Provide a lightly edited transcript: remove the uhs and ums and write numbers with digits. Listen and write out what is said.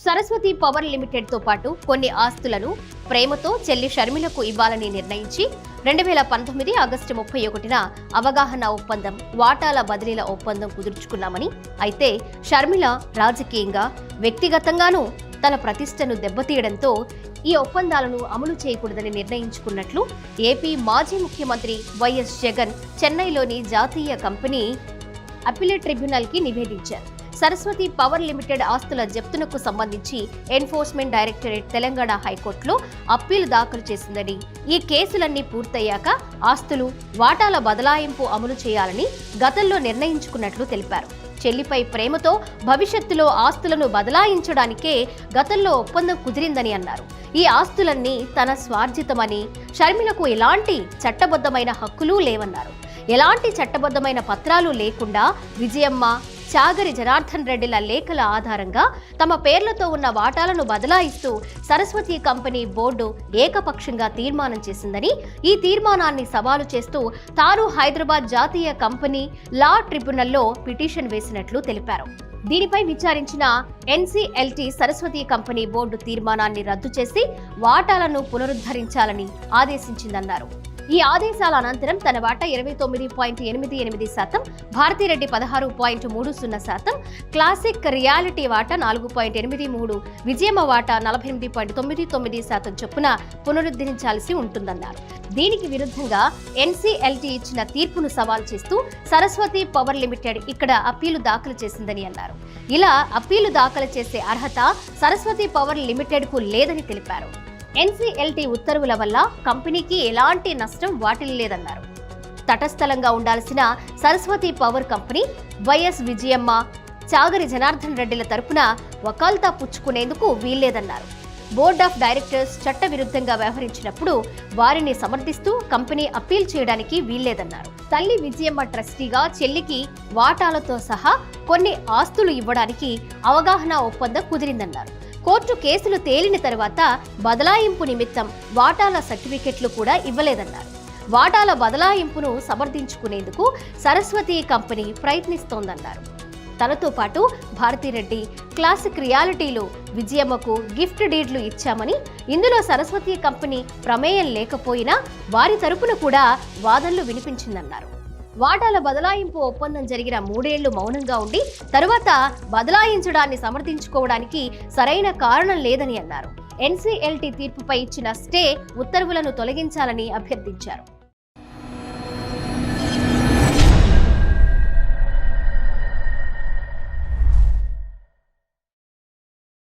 Saraswati power limited తో పాటు కొన్ని ఆస్తులను ప్రేమతో చెల్లి షర్మిలకు ఇవ్వాలని నిర్ణయించి 2019 ఆగస్టు 31న అవగాహన ఒప్పందం, వాటాల బదిలీల ఒప్పందం కుదుర్చుకున్నామని, అయితే షర్మిల రాజకీయంగా, వ్యక్తిగతంగానూ తన ప్రతిష్టను దెబ్బతీయడంతో ఈ ఒప్పందాలను అమలు చేయకూడదని నిర్ణయించుకున్నట్లు ఏపీ మాజీ ముఖ్యమంత్రి వైఎస్ జగన్ చెన్నైలోని జాతీయ కంపెనీ అప్పీలేట్ ట్రిబ్యునల్కి నివేదించారు. సరస్వతి పవర్ లిమిటెడ్ ఆస్తుల జప్తునకు సంబంధించి ఎన్ఫోర్స్మెంట్ డైరెక్టరేట్ తెలంగాణ హైకోర్టులో అప్పీలు దాఖలు చేసిందని, ఈ కేసులన్నీ పూర్తయ్యాక ఆస్తులు, వాటాల బదలాయింపు అమలు చేయాలని గతంలో నిర్ణయించుకున్నట్లు తెలిపారు. చెల్లిపై ప్రేమతో భవిష్యత్తులో ఆస్తులను బదలాయించడానికే గతంలో ఒప్పందం కుదిరిందని అన్నారు. ఈ ఆస్తులన్నీ తన స్వార్జితమని, షర్మిలకు ఎలాంటి చట్టబద్ధమైన హక్కులు లేవన్నారు. ఎలాంటి చట్టబద్ధమైన పత్రాలు లేకుండా విజయమ్మ, చాగరి జనార్దన్ రెడ్డిల లేఖల ఆధారంగా తమ పేర్లతో ఉన్న వాటాలను బదలాయిస్తూ సరస్వతి కంపెనీ బోర్డు ఏకపక్షంగా తీర్మానం చేసిందని, ఈ తీర్మానాన్ని సవాలు చేస్తూ తాను హైదరాబాద్ జాతీయ కంపెనీ లా ట్రిబ్యునల్లో పిటిషన్ వేసినట్లు తెలిపారు. దీనిపై విచారించిన ఎన్సీఎల్టీ సరస్వతి కంపెనీ బోర్డు తీర్మానాన్ని రద్దు చేసి వాటాలను పునరుద్ధరించాలని ఆదేశించిందన్నారు. ఈ ఆదేశాల అనంతరం తన వాటా 29.88%, భారతిరెడ్డి 16.30%, క్లాసిక్ రియాలిటీ వాటా 4.83%, విజయమ్మ వాటా 48.99% చొప్పున పునరుద్ధరించాల్సి ఉంటుందన్నారు. దీనికి విరుద్ధంగా ఎన్సీఎల్టీ ఇచ్చిన తీర్పును సవాల్ చేస్తూ సరస్వతి పవర్ లిమిటెడ్ ఇక్కడ అప్పీలు దాఖలు చేసిందని అన్నారు. ఇలా అప్పీలు దాఖలు చేసే అర్హత సరస్వతి పవర్ లిమిటెడ్ కు లేదని తెలిపారు. ఎన్సీఎల్టీ ఉత్తర్వుల వల్ల కంపెనీకి ఎలాంటి నష్టం వాటిల్లలేదన్నారు. తటస్థలంగా ఉండాల్సిన సరస్వతి పవర్ కంపెనీ వైఎస్ విజయమ్మ, చాగరి జనార్దన్ రెడ్డిల తరపున వకాల్తా పుచ్చుకునేందుకు వీల్లేదన్నారు. బోర్డ్ ఆఫ్ డైరెక్టర్స్ చట్టవిరుద్ధంగా వ్యవహరించినప్పుడు వారిని సమర్థిస్తూ కంపెనీ అప్పీల్ చేయడానికి వీల్లేదన్నారు. తల్లి విజయమ్మ ట్రస్టీగా చెల్లికి వాటాలతో సహా కొన్ని ఆస్తులు ఇవ్వడానికి అవగాహన ఒప్పందం కుదిరిందన్నారు. కోర్టు కేసులు తేలిన తర్వాత బదలాయింపు నిమిత్తం వాటాల సర్టిఫికెట్లు కూడా ఇవ్వలేదన్నారు. వాటాల బదలాయింపును సమర్థించుకునేందుకు సరస్వతి కంపెనీ ప్రయత్నిస్తోందన్నారు. తనతో పాటు భారతిరెడ్డి, క్లాసిక్ రియాలిటీలు విజయమ్మకు గిఫ్ట్ డీడ్లు ఇచ్చామని, ఇందులో సరస్వతి కంపెనీ ప్రమేయం లేకపోయినా వారి తరపున కూడా వాదనలు వినిపించిందన్నారు. వాటాల బదలాయింపు ఒప్పందం జరిగిన 3 ఏళ్లు మౌనంగా ఉండి తరువాత బదలాయించడాన్ని సమర్థించుకోవడానికి సరైన కారణం లేదని అన్నారు. ఎన్సీఎల్టీ తీర్పుపై ఇచ్చిన స్టే ఉత్తర్వులను తొలగించాలని అభ్యర్థించారు.